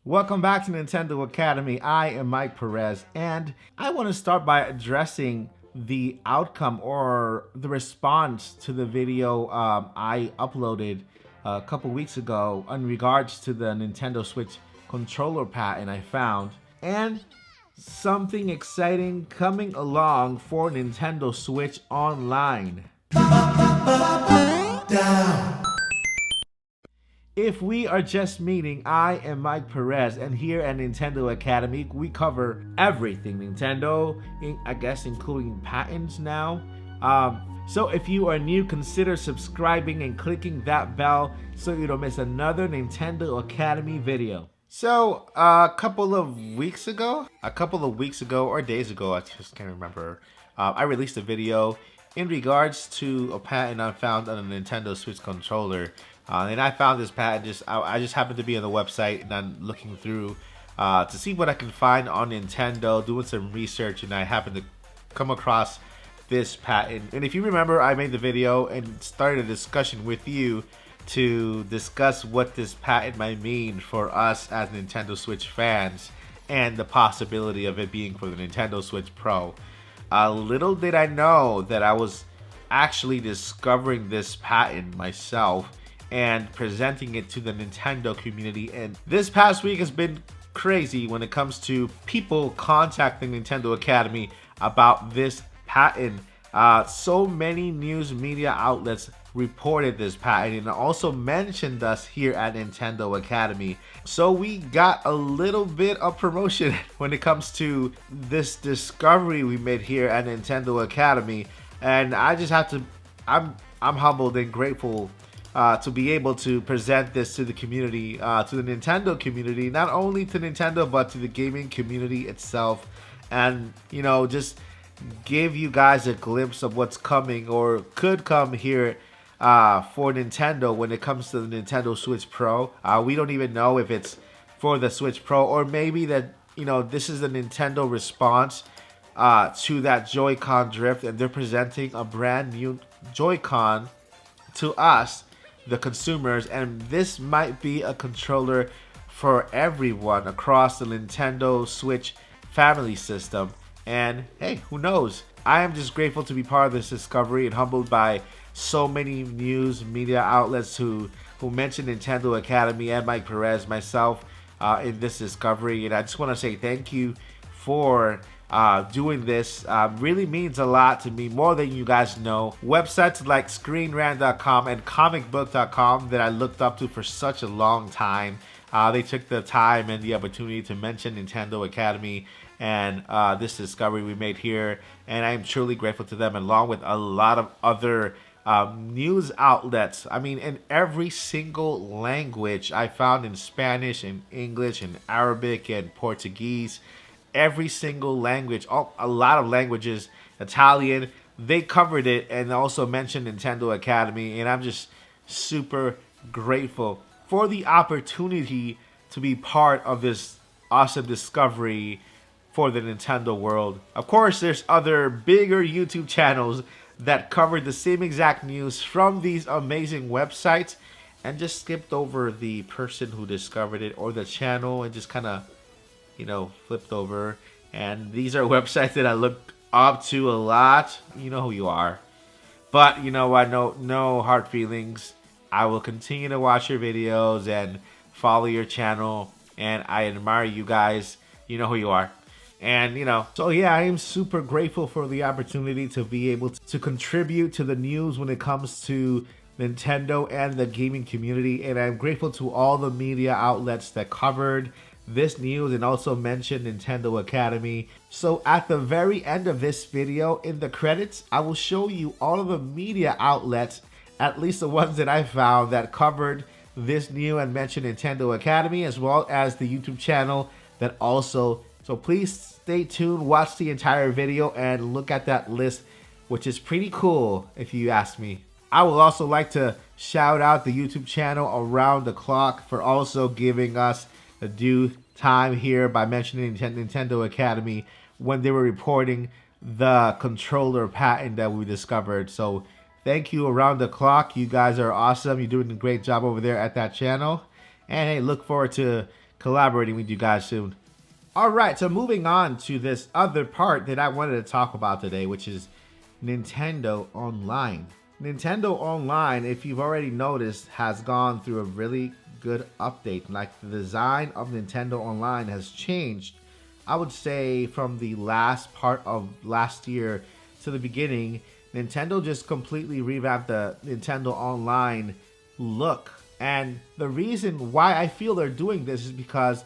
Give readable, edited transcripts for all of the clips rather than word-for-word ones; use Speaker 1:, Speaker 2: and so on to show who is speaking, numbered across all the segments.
Speaker 1: Welcome back to Nintendo Academy. I am Mike Perez, and I want to start by addressing the outcome or the response to the video I uploaded a couple weeks ago in regards to the Nintendo Switch controller patent I found, and something exciting coming along for Nintendo Switch Online. Down. If we are just meeting, I am Mike Perez, and here at Nintendo Academy, we cover everything Nintendo, I guess including patents now. So if you are new, consider subscribing and clicking that bell so you don't miss another Nintendo Academy video. So a couple of weeks ago or days ago, I just can't remember, I released a video in regards to a patent I found on a Nintendo Switch controller. And I found this patent, I just happened to be on the website and I'm looking through to see what I can find on Nintendo, doing some research, and I happened to come across this patent. And if you remember, I made the video and started a discussion with you to discuss what this patent might mean for us as Nintendo Switch fans and the possibility of it being for the Nintendo Switch Pro. Little did I know that I was actually discovering this patent myself and presenting it to the Nintendo community. And this past week has been crazy when it comes to people contacting Nintendo Academy about this patent. So many news media outlets reported this patent and also mentioned us here at Nintendo Academy. So we got a little bit of promotion when it comes to this discovery we made here at Nintendo Academy. And I just have to, I'm humbled and grateful to be able to present this to the community, to the Nintendo community, not only to Nintendo, but to the gaming community itself. And, you know, just give you guys a glimpse of what's coming or could come here for Nintendo when it comes to the Nintendo Switch Pro. We don't even know if it's for the Switch Pro, or maybe that, you know, this is the Nintendo response to that Joy-Con drift, and they're presenting a brand new Joy-Con to us, the consumers, and this might be a controller for everyone across the Nintendo Switch family system. And hey, who knows? I am just grateful to be part of this discovery and humbled by so many news media outlets who mentioned Nintendo Academy and Mike Perez, myself, in this discovery. And I just want to say thank you for doing this. Really means a lot to me, more than you guys know. Websites like ScreenRant.com and ComicBook.com that I looked up to for such a long time, they took the time and the opportunity to mention Nintendo Academy and this discovery we made here, and I am truly grateful to them, along with a lot of other news outlets. I mean, in every single language I found, in Spanish, in English, in Arabic, and Portuguese. Every single language, a lot of languages, Italian, they covered it and also mentioned Nintendo Academy. And I'm just super grateful for the opportunity to be part of this awesome discovery for the Nintendo world. Of course, there's other bigger YouTube channels that covered the same exact news from these amazing websites and just skipped over the person who discovered it or the channel and just kind of, you know, flipped over. And these are websites that I look up to a lot. You know who you are. But you know what? No hard feelings. I will continue to watch your videos and follow your channel. And I admire you guys. You know who you are. And, you know, so yeah, I am super grateful for the opportunity to be able to contribute to the news when it comes to Nintendo and the gaming community. And I'm grateful to all the media outlets that covered this news and also mentioned Nintendo Academy. So at the very end of this video, in the credits, I will show you all of the media outlets, at least the ones that I found, that covered this new and mentioned Nintendo Academy, as well as the YouTube channel that also. So please stay tuned, watch the entire video, and look at that list, which is pretty cool if you ask me. I would also like to shout out the YouTube channel Around the Clock for also giving us the due time here by mentioning Nintendo Academy when they were reporting the controller patent that we discovered. So thank you, Around the Clock. You guys are awesome. You're doing a great job over there at that channel. And hey, look forward to collaborating with you guys soon. All right, so moving on to this other part that I wanted to talk about today, which is Nintendo Online. Nintendo Online, if you've already noticed, has gone through a really good update. Like, the design of Nintendo Online has changed, I would say, from the last part of last year to the beginning. Nintendo just completely revamped the Nintendo Online look. And the reason why I feel they're doing this is because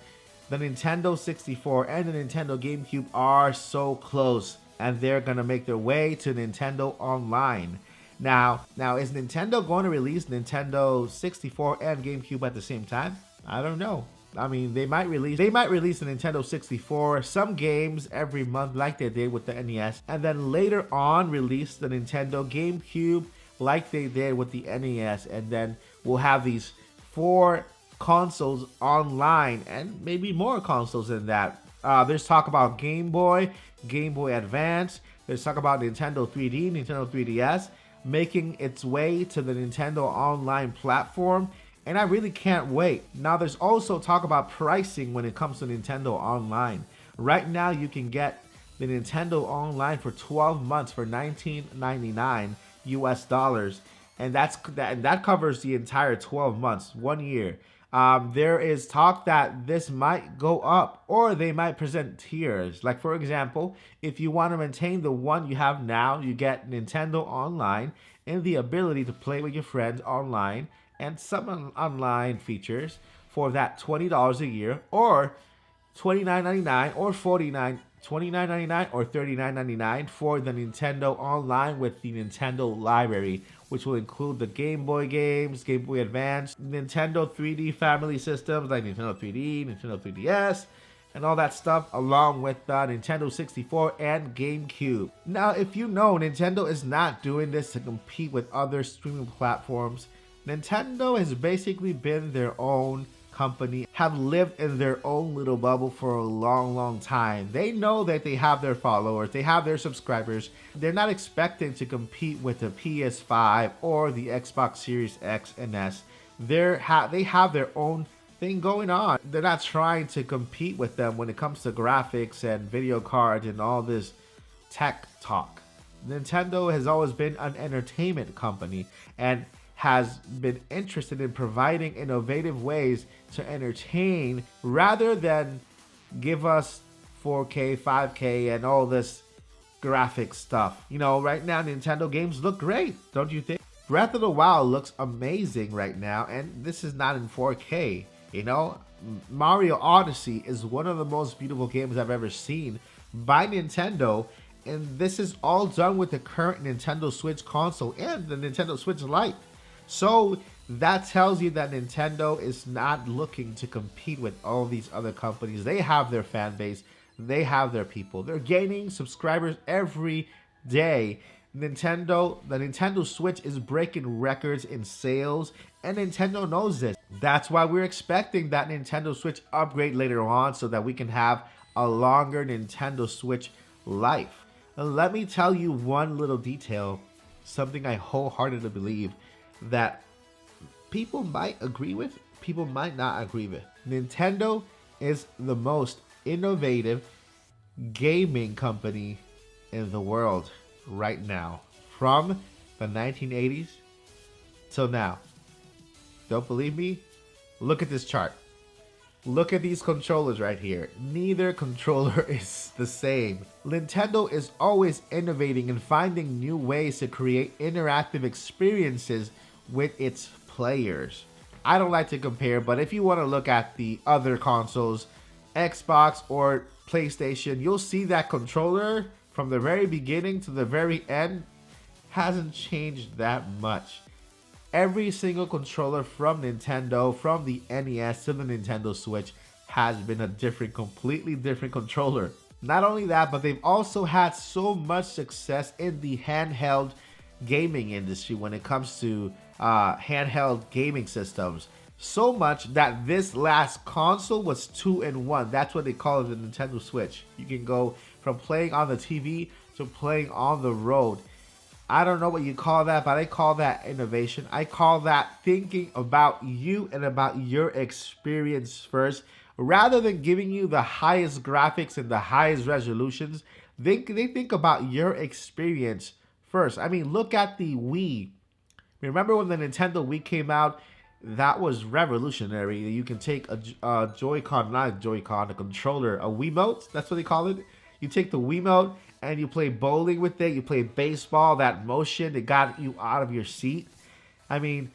Speaker 1: the Nintendo 64 and the Nintendo GameCube are so close, and they're gonna make their way to Nintendo Online. Now is Nintendo going to release Nintendo 64 and GameCube at the same time? I don't know. I mean, they might release the Nintendo 64, some games every month like they did with the NES, and then later on release the Nintendo GameCube like they did with the NES, and then we'll have these 4 consoles online, and maybe more consoles than that. There's talk about Game Boy Advance. There's talk about Nintendo 3D, Nintendo 3DS making its way to the Nintendo Online platform, and I really can't wait. Now, there's also talk about pricing when it comes to Nintendo Online. Right now, you can get the Nintendo Online for 12 months for $19.99 US dollars, and that covers the entire 12 months, 1 year. There is talk that this might go up, or they might present tiers. Like, for example, if you want to maintain the one you have now, you get Nintendo Online and the ability to play with your friends online and some online features for that $20 a year, or $29.99 or $29.99 or $39.99 for the Nintendo Online with the Nintendo Library, which will include the Game Boy games, Game Boy Advance, Nintendo 3D family systems like Nintendo 3D, Nintendo 3DS, and all that stuff, along with Nintendo 64 and GameCube. Now, if you know, Nintendo is not doing this to compete with other streaming platforms. Nintendo has basically been their own company, have lived in their own little bubble for a long time. They know that they have their followers, they have their subscribers. They're not expecting to compete with the PS5 or the Xbox Series X and S. They have their own thing going on. They're not trying to compete with them when it comes to graphics and video cards and all this tech talk. Nintendo has always been an entertainment company and has been interested in providing innovative ways to entertain rather than give us 4K, 5K, and all this graphic stuff. You know, right now Nintendo games look great, don't you think? Breath of the Wild looks amazing right now, and this is not in 4K. You know, Mario Odyssey is one of the most beautiful games I've ever seen by Nintendo, and this is all done with the current Nintendo Switch console and the Nintendo Switch Lite. So that tells you that Nintendo is not looking to compete with all these other companies. They have their fan base. They have their people. They're gaining subscribers every day. The Nintendo Switch is breaking records in sales, and Nintendo knows this. That's why we're expecting that Nintendo Switch upgrade later on so that we can have a longer Nintendo Switch life. And let me tell you one little detail, something I wholeheartedly believe that people might agree with, people might not agree with. Nintendo is the most innovative gaming company in the world right now, from the 1980s till now. Don't believe me? Look at this chart. Look at these controllers right here. Neither controller is the same. Nintendo is always innovating and finding new ways to create interactive experiences with its players. I don't like to compare, but if you want to look at the other consoles, Xbox or PlayStation, you'll see that controller from the very beginning to the very end hasn't changed that much. Every single controller from Nintendo, from the NES to the Nintendo Switch, has been a completely different controller. Not only that, but they've also had so much success in the handheld gaming industry when it comes to handheld gaming systems. So much that this last console was 2-in-1. That's what they call it, the Nintendo Switch. You can go from playing on the TV to playing on the road. I don't know what you call that, but I call that innovation. I call that thinking about you and about your experience first, Rather than giving you the highest graphics and the highest resolutions, they think about your experience first. I mean, look at the Wii. Remember when the Nintendo Wii came out? That was revolutionary. You can take a Joy-Con, not a Joy-Con, a controller, a Wiimote, that's what they call it. You take the Wiimote and you play bowling with it, you play baseball, that motion, it got you out of your seat. I mean,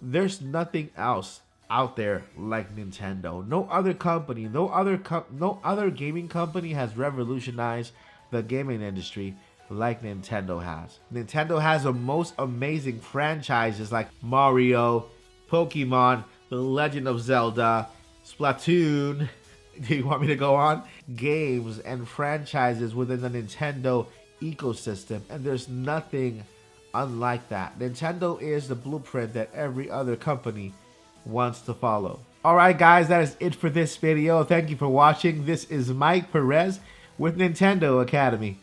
Speaker 1: there's nothing else out there like Nintendo. No other company, no other gaming company has revolutionized the gaming industry like Nintendo has. Nintendo has the most amazing franchises like Mario, Pokemon, The Legend of Zelda, Splatoon. Do you want me to go on? Games and franchises within the Nintendo ecosystem, and there's nothing unlike that. Nintendo is the blueprint that every other company wants to follow. Alright guys, that is it for this video. Thank you for watching. This is Mike Perez with Nintendo Academy.